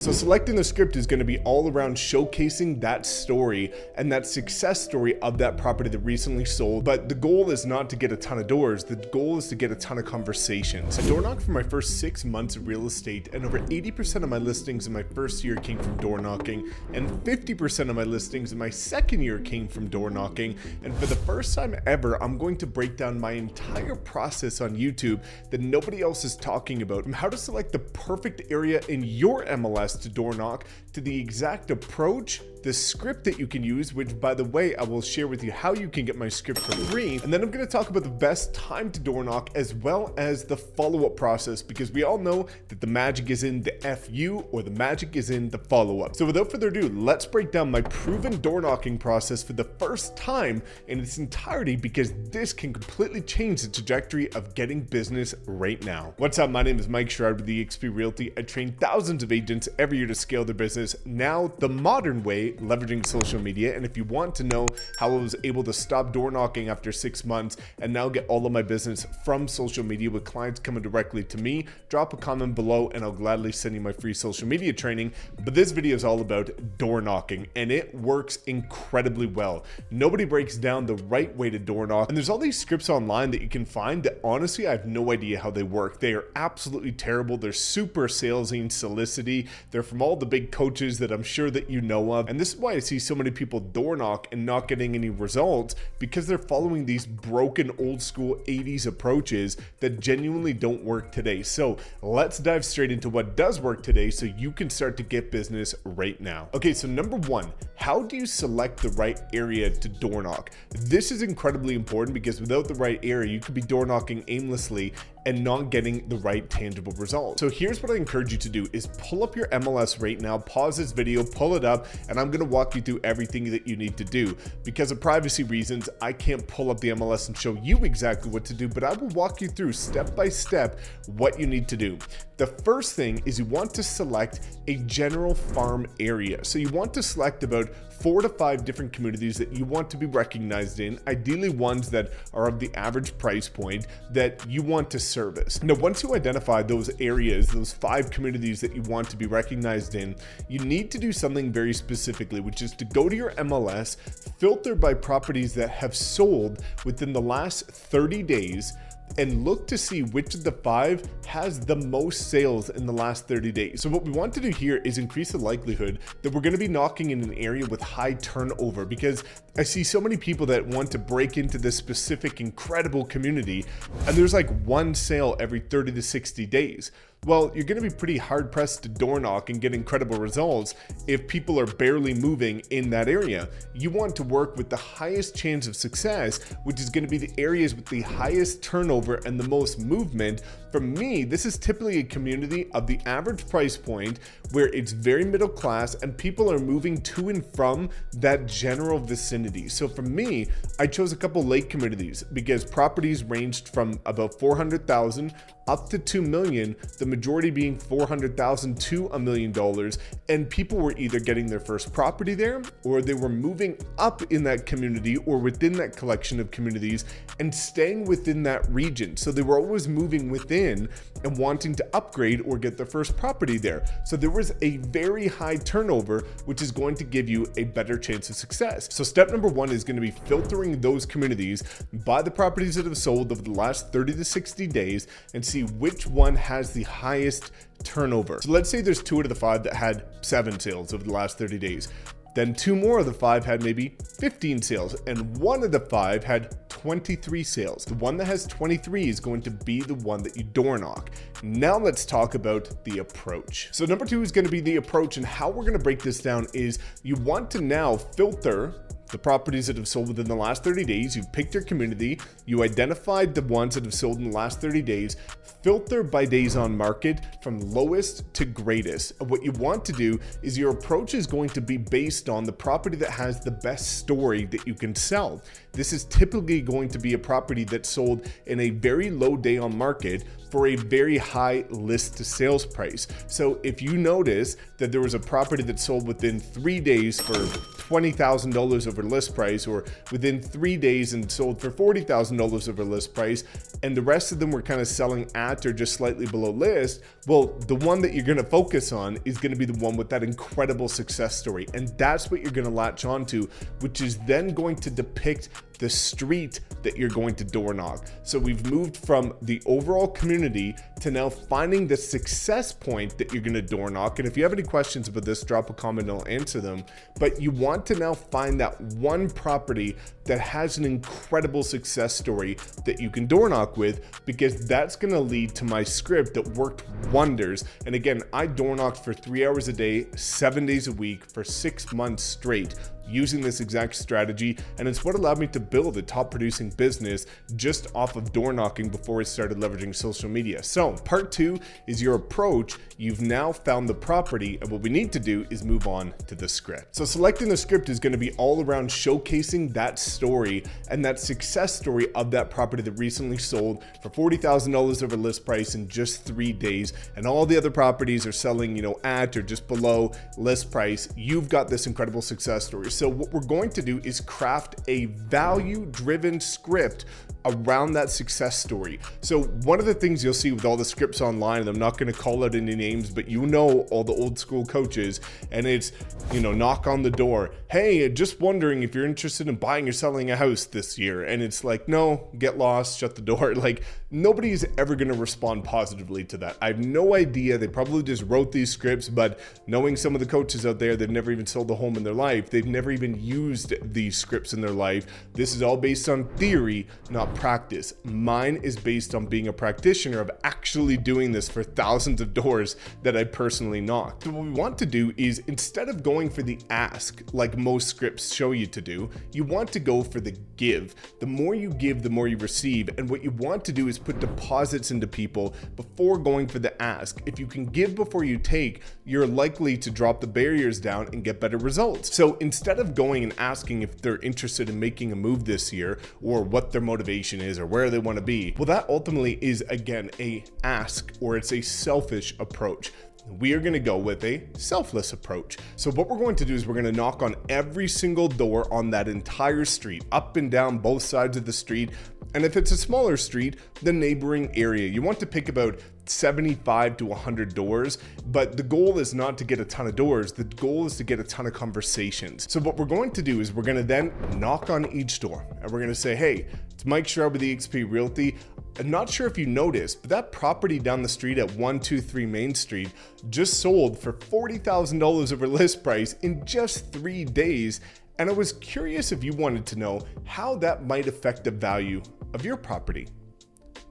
So selecting the script is going to be all around showcasing that story and that success story of that property that recently sold. But the goal is not to get a ton of doors. The goal is to get a ton of conversations. I door knocked for my first 6 months of real estate, and over 80% of my listings in my first year came from door knocking, and 50% of my listings in my second year came from door knocking. And for the first time ever, I'm going to break down my entire process on YouTube that nobody else is talking about, from how to select the perfect area in your MLS to door knock, to the exact approach, the script that you can use, which by the way, I will share with you how you can get my script for free. And then I'm going to talk about the best time to door knock, as well as the follow-up process, because we all know that the magic is in the FU, or the magic is in the follow-up. So without further ado, let's break down my proven door knocking process for the first time in its entirety, because this can completely change the trajectory of getting business right now. What's up? My name is Mike Sherrard with eXp Realty. I train thousands of agents every year to scale their business, now the modern way, leveraging social media. And if you want to know how I was able to stop door knocking after 6 months and now get all of my business from social media with clients coming directly to me, drop a comment below and I'll gladly send you my free social media training. But this video is all about door knocking, and it works incredibly well. Nobody breaks down the right way to door knock, and there's all these scripts online that you can find that honestly I have no idea how they work. They are absolutely terrible. They're super salesy and solicity. They're from all the big coaches that I'm sure that you know of, and this is why I see so many people door knock and not getting any results, because they're following these broken old school 80s approaches that genuinely don't work today. So let's dive straight into what does work today so you can start to get business right now. Okay, so number one, how do you select the right area to door knock? This is incredibly important, because without the right area, you could be door knocking aimlessly and not getting the right tangible results. So here's what I encourage you to do is pull up your MLS right now, pause this video, pull it up, and I'm gonna walk you through everything that you need to do. Because of privacy reasons, I can't pull up the MLS and show you exactly what to do, but I will walk you through step by step what you need to do. The first thing is you want to select a general farm area. So you want to select about 4 to 5 different communities that you want to be recognized in, ideally ones that are of the average price point that you want to service. Now, once you identify those areas, those 5 communities that you want to be recognized in, you need to do something very specifically, which is to go to your MLS, filter by properties that have sold within the last 30 days, and look to see which of the 5 has the most sales in the last 30 days. So what we want to do here is increase the likelihood that we're going to be knocking in an area with high turnover, because I see so many people that want to break into this specific incredible community, and there's like 1 sale every 30 to 60 days. Well, you're going to be pretty hard pressed to door knock and get incredible results if people are barely moving in that area. You want to work with the highest chance of success, which is going to be the areas with the highest turnover and the most movement. For me, this is typically a community of the average price point where it's very middle class and people are moving to and from that general vicinity. So for me, I chose a couple lake communities because properties ranged from about 400,000 up to 2 million, the majority being 400,000 to $1 million. And people were either getting their first property there, or they were moving up in that community or within that collection of communities and staying within that region. So they were always moving within and wanting to upgrade or get their first property there. So there was a very high turnover, which is going to give you a better chance of success. So step number 1 is going to be filtering those communities by the properties that have sold over the last 30 to 60 days and see which one has the highest turnover. So let's say there's 2 out of the 5 that had 7 sales over the last 30 days. Then 2 more of the 5 had maybe 15 sales, and 1 of the 5 had 23 sales. The one that has 23 is going to be the one that you door knock. Now let's talk about the approach. So number 2 is going to be the approach, and how we're going to break this down is you want to now filter the properties that have sold within the last 30 days. You've picked your community, you identified the ones that have sold in the last 30 days, filter by days on market from lowest to greatest. And what you want to do is your approach is going to be based on the property that has the best story that you can sell. This is typically going to be a property that sold in a very low day on market for a very high list to sales price. So if you notice that there was a property that sold within 3 days for $20,000 over list price, or within 3 days and sold for $40,000 over list price, and the rest of them were kind of selling at or just slightly below list, well, the one that you're going to focus on is going to be the one with that incredible success story. And that's what you're going to latch onto, which is then going to depict the street that you're going to door knock. So we've moved from the overall community to now finding the success point that you're going to door knock. And if you have any questions about this, drop a comment and I'll answer them. But you want to now find that one property that has an incredible success story that you can door knock with, because that's going to lead to my script that worked wonders. And again, I door knocked for 3 hours a day, 7 days a week for 6 months straight, using this exact strategy, and it's what allowed me to build a top producing business just off of door knocking before I started leveraging social media. So part 2 is your approach. You've now found the property, and what we need to do is move on to the script. So selecting the script is going to be all around showcasing that story and that success story of that property that recently sold for $40,000 over list price in just 3 days, and all the other properties are selling, at or just below list price. You've got this incredible success story. So what we're going to do is craft a value-driven script around that success story. So one of the things you'll see with all the scripts online, and I'm not going to call out any names, but all the old school coaches, and it's, knock on the door. Hey, just wondering if you're interested in buying or selling a house this year. And it's like, no, get lost, shut the door. Like, nobody's ever going to respond positively to that. I have no idea. They probably just wrote these scripts, but knowing some of the coaches out there, they've never even sold a home in their life. They've never even used these scripts in their life. This is all based on theory, not practice. Mine is based on being a practitioner of actually doing this for thousands of doors that I personally knocked. So what we want to do is, instead of going for the ask like most scripts show you to do, you want to go for the give. The more you give, the more you receive. And what you want to do is put deposits into people before going for the ask. If you can give before you take, you're likely to drop the barriers down and get better results. So instead of going and asking if they're interested in making a move this year, or what their motivation is, or where they want to be, well, that ultimately is, again, a ask, or it's a selfish approach. We are going to go with a selfless approach. So what we're going to do is we're going to knock on every single door on that entire street, up and down both sides of the street. And if it's a smaller street, the neighboring area. You want to pick about 75 to 100 doors, but the goal is not to get a ton of doors. The goal is to get a ton of conversations. So what we're going to do is we're going to then knock on each door, and we're going to say, hey, it's Mike Sherrard with eXp Realty. I'm not sure if you noticed, but that property down the street at 123 Main Street just sold for $40,000 over list price in just 3 days. And I was curious if you wanted to know how that might affect the value of your property.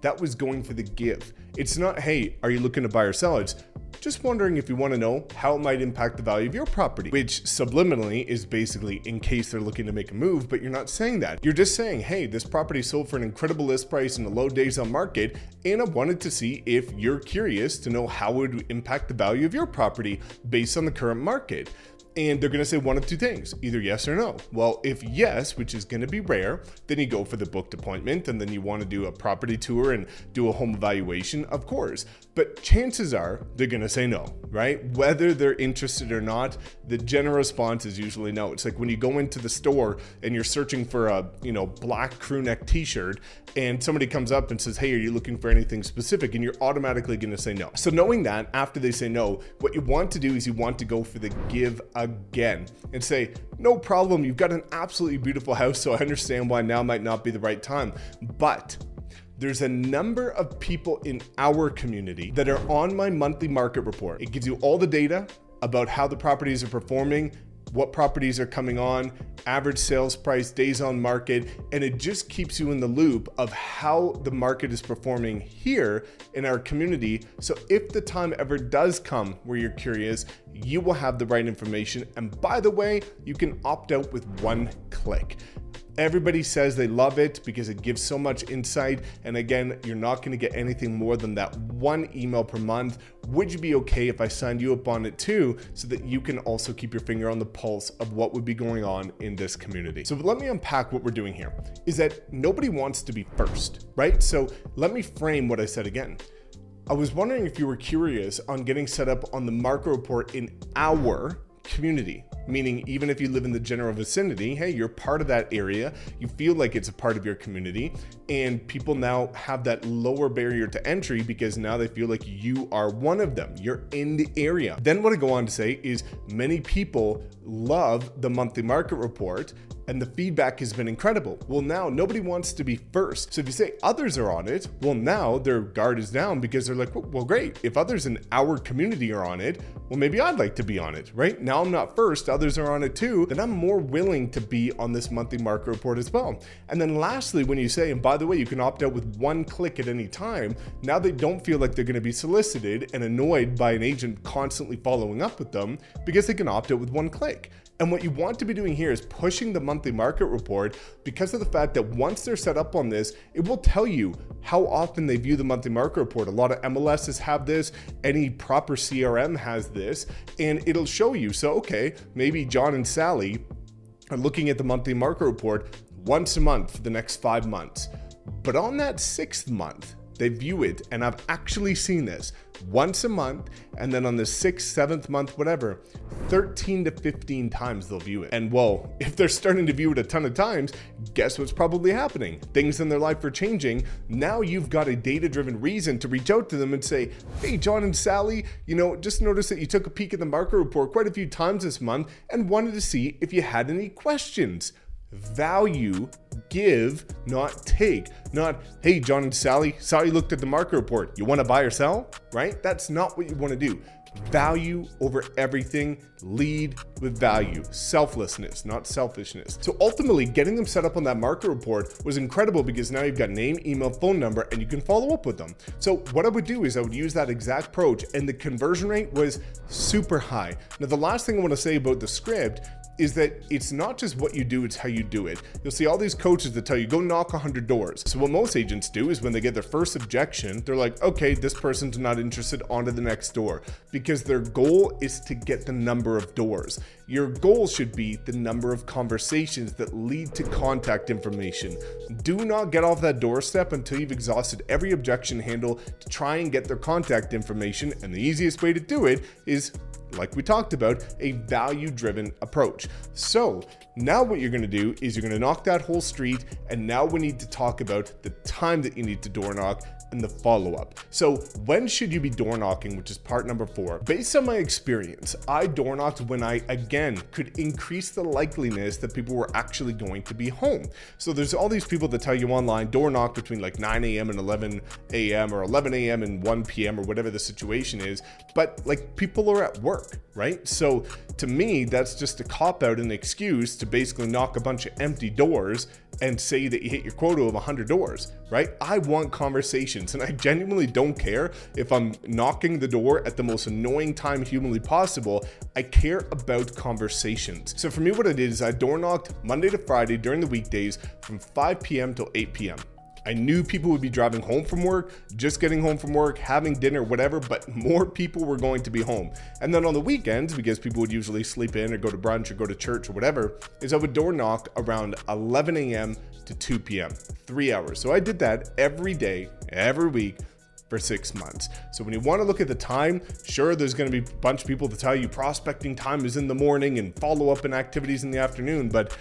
That was going for the give. It's not, hey, are you looking to buy or sell? It's just wondering if you want to know how it might impact the value of your property, which subliminally is basically in case they're looking to make a move, but you're not saying that. You're just saying, hey, this property sold for an incredible list price in the low days on market, and I wanted to see if you're curious to know how it would impact the value of your property based on the current market. And they're going to say one of two things, either yes or no. Well, if yes, which is going to be rare, then you go for the booked appointment, and then you want to do a property tour and do a home evaluation, of course. But chances are they're going to say no, right? Whether they're interested or not, the general response is usually no. It's like when you go into the store and you're searching for a, black crew neck t-shirt, and somebody comes up and says, hey, are you looking for anything specific? And you're automatically going to say no. So knowing that, after they say no, what you want to do is you want to go for the give again and say, no problem, you've got an absolutely beautiful house, so I understand why now might not be the right time, but there's a number of people in our community that are on my monthly market report. It gives you all the data about how the properties are performing, what properties are coming on, average sales price, days on market, and it just keeps you in the loop of how the market is performing here in our community. So if the time ever does come where you're curious, you will have the right information. And by the way, you can opt out with one click. Everybody says they love it because it gives so much insight. And again, you're not going to get anything more than that one email per month. Would you be okay if I signed you up on it too, so that you can also keep your finger on the pulse of what would be going on in this community? So let me unpack what we're doing here. Is that nobody wants to be first, right? So let me frame what I said again. I was wondering if you were curious on getting set up on the market report in our community. meaning even if you live in the general vicinity, hey, you're part of that area, you feel like it's a part of your community, and people now have that lower barrier to entry because now they feel like you are one of them. You're in the area. Then what I go on to say is many people love the monthly market report and the feedback has been incredible. Well, now nobody wants to be first. So if you say others are on it, well, now their guard is down because they're like, well, great. If others in our community are on it, well, maybe I'd like to be on it, right? Now I'm not first, others are on it too, then I'm more willing to be on this monthly market report as well. And then lastly, when you say, and by the way, you can opt out with one click at any time, now they don't feel like they're gonna be solicited and annoyed by an agent constantly following up with them because they can opt out with one click. And what you want to be doing here is pushing the monthly market report because of the fact that once they're set up on this, it will tell you how often they view the monthly market report. A lot of MLSs have this, any proper CRM has this, and it'll show you. So, okay, maybe John and Sally are looking at the monthly market report once a month for the next 5 months. But on that 6th month, they view it, and I've actually seen this once a month, and then on the 6th, 7th month, whatever, 13 to 15 times they'll view it. And well, if they're starting to view it a ton of times, guess what's probably happening? Things in their life are changing. Now you've got a data-driven reason to reach out to them and say, hey, John and Sally, just noticed that you took a peek at the market report quite a few times this month and wanted to see if you had any questions. Value, give, not take. Not, hey, John and Sally, saw you looked at the market report. You want to buy or sell, right? That's not what you want to do. Value over everything, lead with value, selflessness, not selfishness. So ultimately, getting them set up on that market report was incredible because now you've got name, email, phone number, and you can follow up with them. So what I would do is I would use that exact approach, and the conversion rate was super high. Now, the last thing I want to say about the script is that it's not just what you do, it's how you do it. You'll see all these coaches that tell you, go knock 100 doors. So what most agents do is when they get their first objection, they're like, okay, this person's not interested, on to the next door, because their goal is to get the number of doors. Your goal should be the number of conversations that lead to contact information. Do not get off that doorstep until you've exhausted every objection handle to try and get their contact information. And the easiest way to do it is, like we talked about, a value-driven approach. So now what you're gonna do is you're gonna knock that whole street, and now we need to talk about the time that you need to door knock and the follow-up. So when should you be door knocking, which is part number 4? Based on my experience, I door knocked when I, again, could increase the likeliness that people were actually going to be home. So there's all these people that tell you online, door knock between like 9 a.m. and 11 a.m. or 11 a.m. and 1 p.m. or whatever the situation is, but like people are at work, right? So to me, that's just a cop-out and an excuse to basically knock a bunch of empty doors and say that you hit your quota of 100 doors, right? I want conversations, and I genuinely don't care if I'm knocking the door at the most annoying time humanly possible. I care about conversations. So for me, what I did is I door knocked Monday to Friday during the weekdays from 5 p.m. till 8 p.m. I knew people would be driving home from work, just getting home from work, having dinner, whatever, but more people were going to be home. And then on the weekends, because people would usually sleep in or go to brunch or go to church or whatever, is I would door knock around 11 a.m. to 2 p.m., 3 hours. So I did that every day, every week, for 6 months. So when you want to look at the time, sure, there's going to be a bunch of people to tell you prospecting time is in the morning and follow-up and activities in the afternoon, but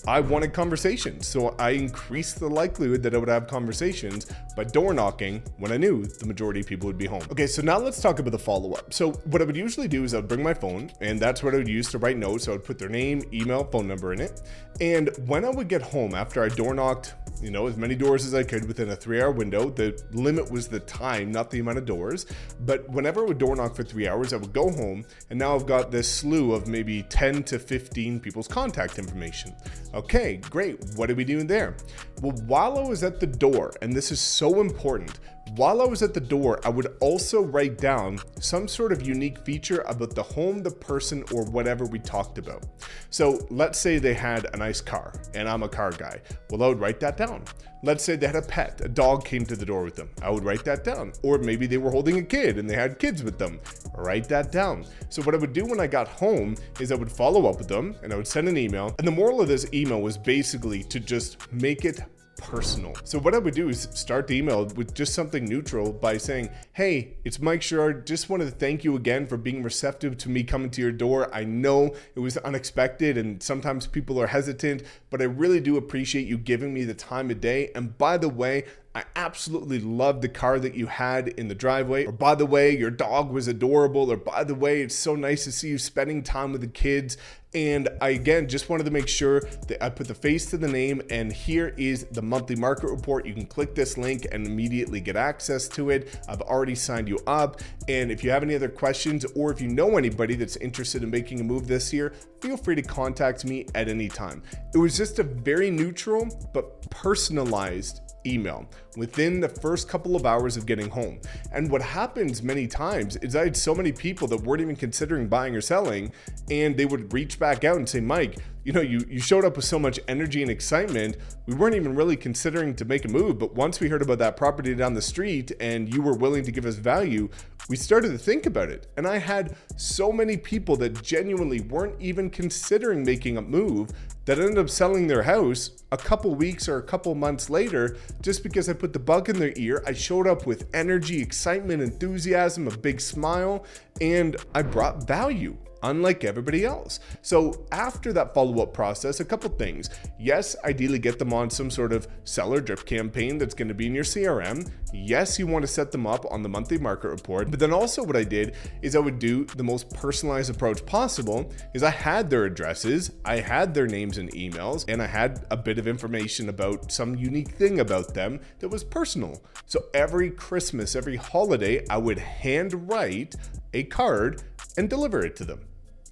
I wanted conversations. So I increased the likelihood that I would have conversations by door knocking when I knew the majority of people would be home. Okay, so now let's talk about the follow-up. So what I would usually do is I would bring my phone, and that's what I would use to write notes. So I would put their name, email, phone number in it. And when I would get home after I door knocked, as many doors as I could within a 3-hour window, the limit was the time, not the amount of doors. But whenever I would door knock for 3 hours, I would go home, and now I've got this slew of maybe 10 to 15 people's contact information. Okay, great. What are we doing there? Well, while I was at the door, and this is so important, while I was at the door, I would also write down some sort of unique feature about the home, the person, or whatever we talked about. So let's say they had a nice car, and I'm a car guy. Well, I would write that down. Let's say they had a pet, a dog came to the door with them. I would write that down. Or maybe they were holding a kid and they had kids with them. Write that down. So what I would do when I got home is I would follow up with them and I would send an email. And the moral of this email was basically to just make it personal. So what I would do is start the email with just something neutral by saying, hey, it's Mike Sherrard. Just wanted to thank you again for being receptive to me coming to your door. I know it was unexpected and sometimes people are hesitant, but I really do appreciate you giving me the time of day. And by the way, I absolutely loved the car that you had in the driveway. Or by the way, your dog was adorable. Or by the way, it's so nice to see you spending time with the kids. And I, again, just wanted to make sure that I put the face to the name, and here is the monthly market report. You can click this link and immediately get access to it. I've already signed you up. And if you have any other questions, or if you know anybody that's interested in making a move this year, feel free to contact me at any time. It was just a very neutral but personalized email within the first couple of hours of getting home. And what happens many times is I had so many people that weren't even considering buying or selling, and they would reach back out and say, Mike, you know, you showed up with so much energy and excitement. We weren't even really considering to make a move, but once we heard about that property down the street and you were willing to give us value, we started to think about it. And I had so many people that genuinely weren't even considering making a move that ended up selling their house a couple weeks or a couple months later, just because I put the bug in their ear. I showed up with energy, excitement, enthusiasm, a big smile, and I brought value, unlike everybody else. So after that follow-up process, a couple things. Yes, ideally get them on some sort of seller drip campaign that's going to be in your CRM. Yes, you want to set them up on the monthly market report. But then also what I did is I would do the most personalized approach possible. Is I had their addresses, I had their names and emails, and I had a bit of information about some unique thing about them that was personal. So every Christmas, every holiday, I would hand write a card and deliver it to them.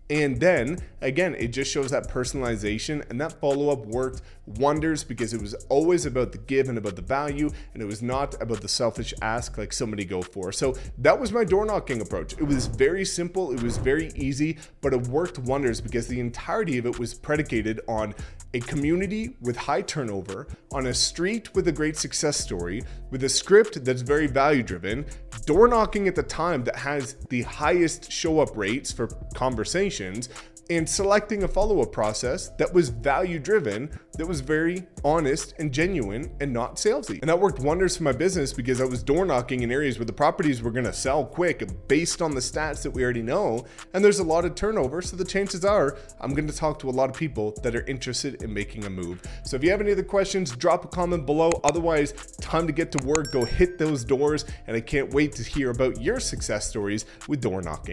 And then again, it just shows that personalization, and that follow-up worked wonders because it was always about the give and about the value, and it was not about the selfish ask like so many go for. So that was my door knocking approach. It was very simple, it was very easy, but it worked wonders because the entirety of it was predicated on a community with high turnover, on a street with a great success story, with a script that's very value driven, door knocking at the time that has the highest show up rates for conversations, and selecting a follow-up process that was value-driven, that was very honest and genuine and not salesy. And that worked wonders for my business because I was door knocking in areas where the properties were gonna sell quick based on the stats that we already know, and there's a lot of turnover, so the chances are I'm gonna talk to a lot of people that are interested in making a move. So if you have any other questions, drop a comment below. Otherwise, time to get to work, go hit those doors, and I can't wait to hear about your success stories with door knocking.